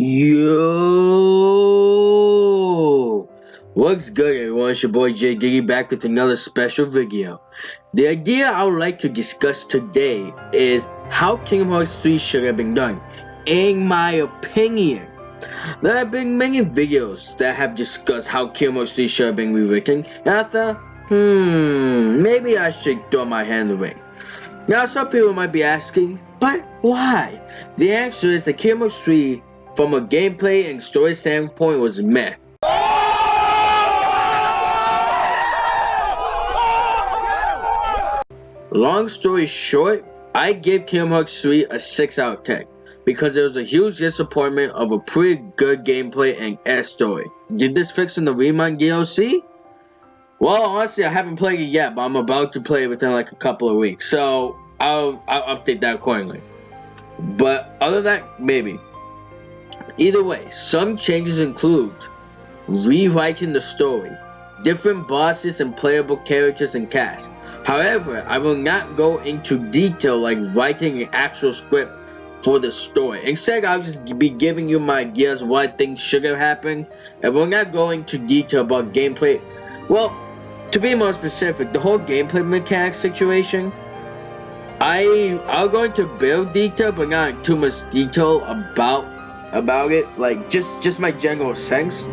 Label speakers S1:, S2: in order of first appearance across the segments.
S1: Yo! What's good, everyone? It's your boy Jay Diggy back with another special video. The idea I would like to discuss today is how Kingdom Hearts 3 should have been done. In my opinion, there have been many videos that have discussed how Kingdom Hearts 3 should have been rewritten, and I thought, maybe I should throw my hand in the ring. Now, some people might be asking, but why? The answer is that Kingdom Hearts 3, from a gameplay and story standpoint, was meh. Long story short, I give Kingdom Hearts 3 a 6 out of 10 because there was a huge disappointment of a pretty good gameplay and story. Did this fix in the Rewritten DLC? Well, honestly, I haven't played it yet, but I'm about to play it within like a couple of weeks, so I'll update that accordingly. But other than that, maybe. Either way, some changes include rewriting the story, different bosses and playable characters and cast. However, I will not go into detail like writing an actual script for the story. Instead, I'll just be giving you my ideas of what I think should have happened, and will not go into detail about gameplay. Well, to be more specific, the whole gameplay mechanic situation, I'll go into build detail, but not too much detail about it, like just my general sense.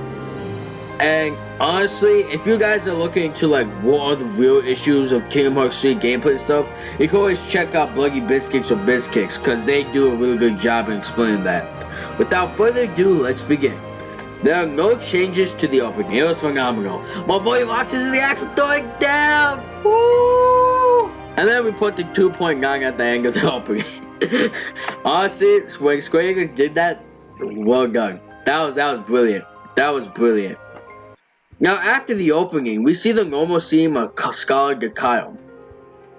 S1: And honestly, if you guys are looking into like what are the real issues of Kingdom Hearts 3 gameplay stuff, you can always check out Bloody Biscuits or Biscuits, because they do a really good job in explaining that. Without further ado, let's begin. There are no changes to the opening. It was phenomenal. My boy watches the Axel throwing down! Woo! And then we put the 2.9 at the end of the opening. Honestly, when Square Enix did that, well done. That was brilliant. That was brilliant. Now, after the opening, we see the normal scene of Scholar Gakyle.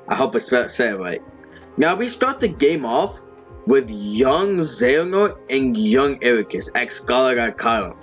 S1: I hope I said it right. Now, we start the game off with young Xehanort and young Ericus at Scholar Gakyle.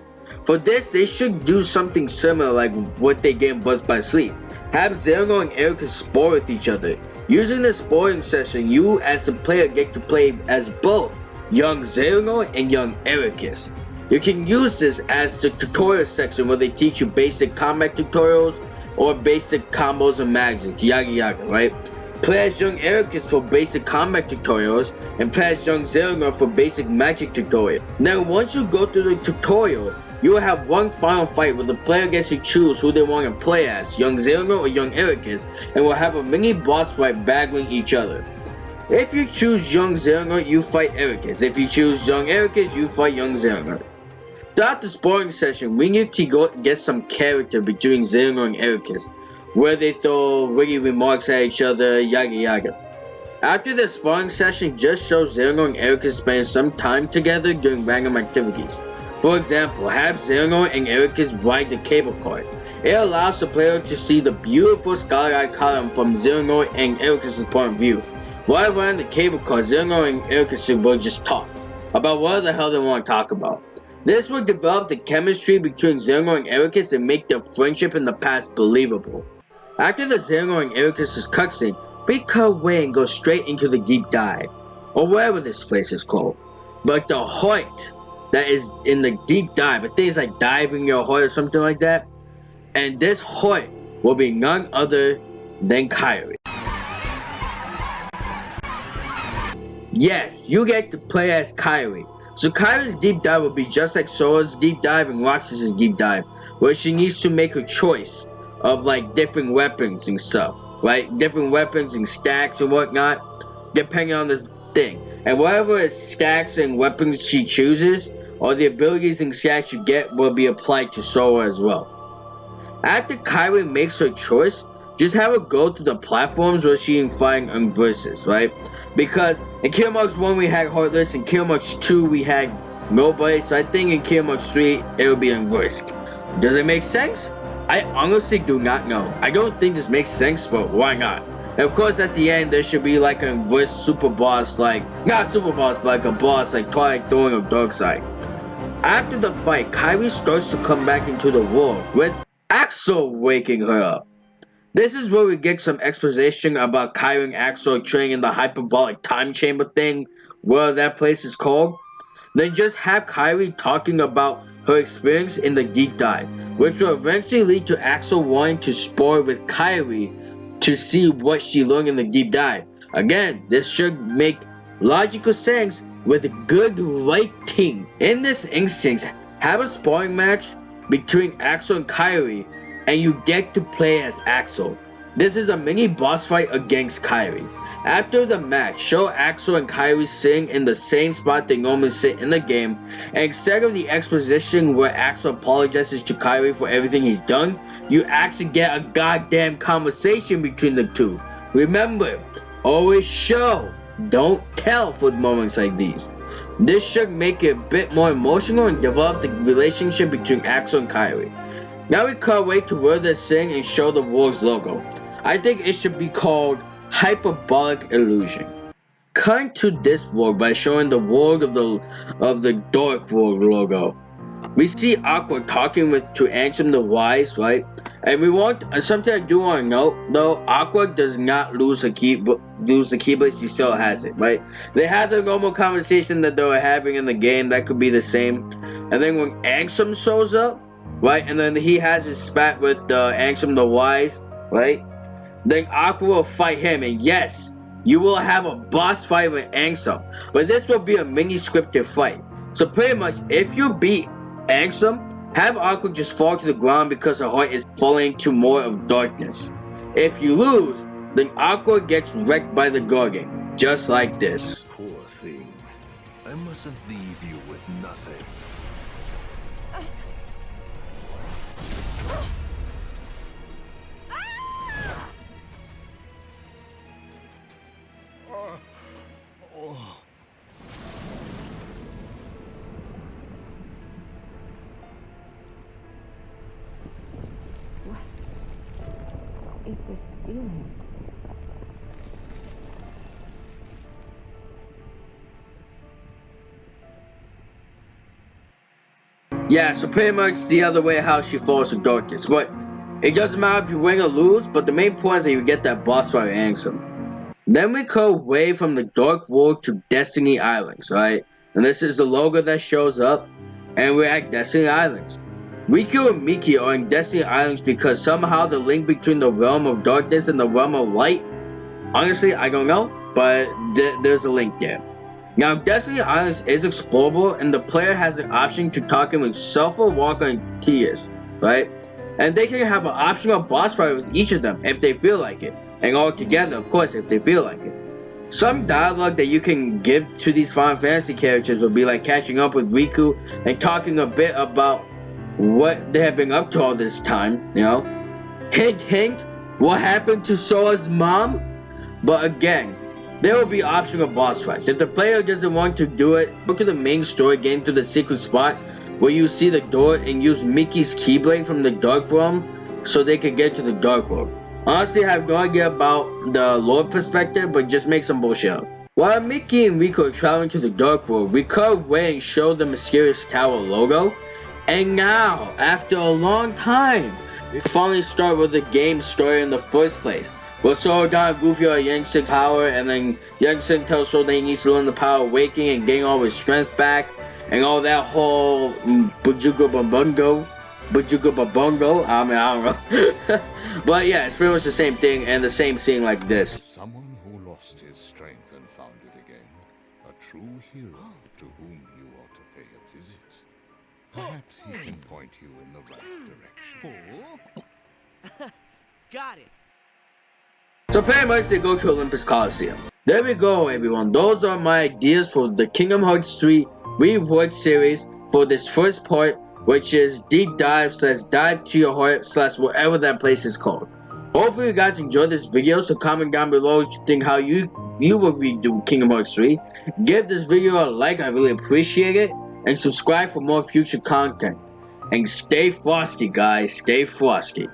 S1: For this, they should do something similar like what they did in Birth by Sleep. Have Xehanort and Ericus spar with each other. Using this sparring session, you as the player get to play as both young Xehanort and young Ericus. You can use this as the tutorial section where they teach you basic combat tutorials or basic combos and magic, yada yada, right? Play as young Ericus for basic combat tutorials and play as young Xehanort for basic magic tutorial. Now once you go through the tutorial, you will have one final fight where the player gets to choose who they want to play as, young Xehanort or young Ericus, and will have a mini boss fight battling each other. If you choose young Xehanort, you fight Ericus. If you choose young Ericus, you fight young Xehanort. Throughout the sparring session, we need to go get some character between Xehanort and Ericus, where they throw witty remarks at each other, yada yada. After the sparring session, just shows Xehanort and Ericus spending some time together during random activities. For example, have Xehanort and Ericus ride the cable car. It allows the player to see the beautiful Scholar column from Xehanort and Ericus' point of view. While riding the cable car, Xehanort and Ericus will just talk about what the hell they want to talk about. This will develop the chemistry between Xehanort and Ericus and make their friendship in the past believable. After the Xehanort and Ericus' cutscene, we cut away and go straight into the deep dive, or whatever this place is called. But the heart that is in the deep dive, I think it's like diving your heart or something like that, and this heart will be none other than Kairi. Yes, you get to play as Kairi. So Kairi's deep dive will be just like Sora's deep dive and Roxas's deep dive, where she needs to make a choice of like different weapons and stuff, right? Different weapons and stacks and whatnot, depending on the thing. And whatever stacks and weapons she chooses, or the abilities and stacks you get, will be applied to Sora as well. After Kairi makes her choice, just have her go to the platforms where she can find verses, right? Because in Kingdom Hearts 1 we had Heartless, in Kingdom Hearts 2 we had nobody, so I think in Kingdom Hearts 3 it will be Verse. Does it make sense? I honestly do not know. I don't think this makes sense, but why not? And of course at the end there should be like a Verse super boss, like, not super boss, but like a boss like Twilight Thorn or Darkseid. After the fight, Kairi starts to come back into the world, with Axel waking her up. This is where we get some exposition about Kairi and Axel training in the hyperbolic time chamber thing, whatever that place is called. Then just have Kairi talking about her experience in the deep dive, which will eventually lead to Axel wanting to spar with Kairi to see what she learned in the deep dive. Again, this should make logical sense with good writing. In this instance, have a sparring match between Axel and Kairi, and you get to play as Axel. This is a mini boss fight against Kairi. After the match, show Axel and Kairi sitting in the same spot they normally sit in the game, and instead of the exposition where Axel apologizes to Kairi for everything he's done, you actually get a goddamn conversation between the two. Remember, always show, don't tell for moments like these. This should make it a bit more emotional and develop the relationship between Axel and Kairi. Now we cut away to where they're sitting and show the World's logo. I think it should be called Hyperbolic Illusion. Cut to this world by showing the world of the Dark World logo. We see Aqua talking to Ansem the Wise, right? And we want something I do want to note though. Aqua does not lose the keyblade; she still has it, right? They have the normal conversation that they were having in the game. That could be the same. And then when Ansem shows up, right, and then he has his spat with Ansem the Wise, right? Then Aqua will fight him, and yes, you will have a boss fight with Ansem, but this will be a mini scripted fight. So pretty much, if you beat Ansem, have Aqua just fall to the ground because her heart is falling to more of darkness. If you lose, then Aqua gets wrecked by the Gargan, just like this.
S2: Poor thing. I mustn't leave you with nothing.
S3: Is this feeling?
S1: Yeah, so pretty much the other way how she falls to darkness. But it doesn't matter if you win or lose, but the main point is that you get that boss fight with Ansem. Then we go away from the Dark World to Destiny Islands, right? And this is the logo that shows up, and we're at Destiny Islands. Riku and Miki are in Destiny Islands because somehow the link between the realm of darkness and the realm of light, honestly, I don't know, but there's a link there. Now, Destiny Islands is explorable, and the player has an option to talk in with Sulfur, Walker, and Tias, right? And they can have an optional boss fight with each of them if they feel like it. And all together, of course, if they feel like it. Some dialogue that you can give to these Final Fantasy characters will be like catching up with Riku and talking a bit about what they have been up to all this time, you know? Hint, hint, what happened to Sora's mom? But again, there will be optional boss fights. If the player doesn't want to do it, go to the main story, get into the secret spot where you see the door and use Mickey's Keyblade from the Dark Realm so they can get to the Dark World. Honestly, I have no idea about the lore perspective, but just make some bullshit up. While Mickey and Riku are traveling to the Dark World, we cut away and show the mysterious tower logo. And now, after a long time, we finally start with the game's story in the first place. Where Sora, Don, and Goofy are Yangtze's power, and then Yangtze tells Sora that he needs to learn the power of waking and getting all his strength back, and all that whole Bajuga Babungo, I mean, I don't know. But yeah, it's pretty much the same thing, and the same scene like this.
S2: Someone who lost his strength and found it again. A true hero to whom you ought to pay a visit. Perhaps he can point you in the right direction.
S4: Got it.
S1: So pretty much they go to Olympus Coliseum. There we go, everyone. Those are my ideas for the Kingdom Hearts 3 Reworked series for this first part, which is deep dive / dive to your heart / whatever that place is called. Hopefully you guys enjoyed this video, so comment down below what you think how you would redo Kingdom Hearts 3. Give this video a like, I really appreciate it, and subscribe for more future content. And stay frosty, guys, stay frosty.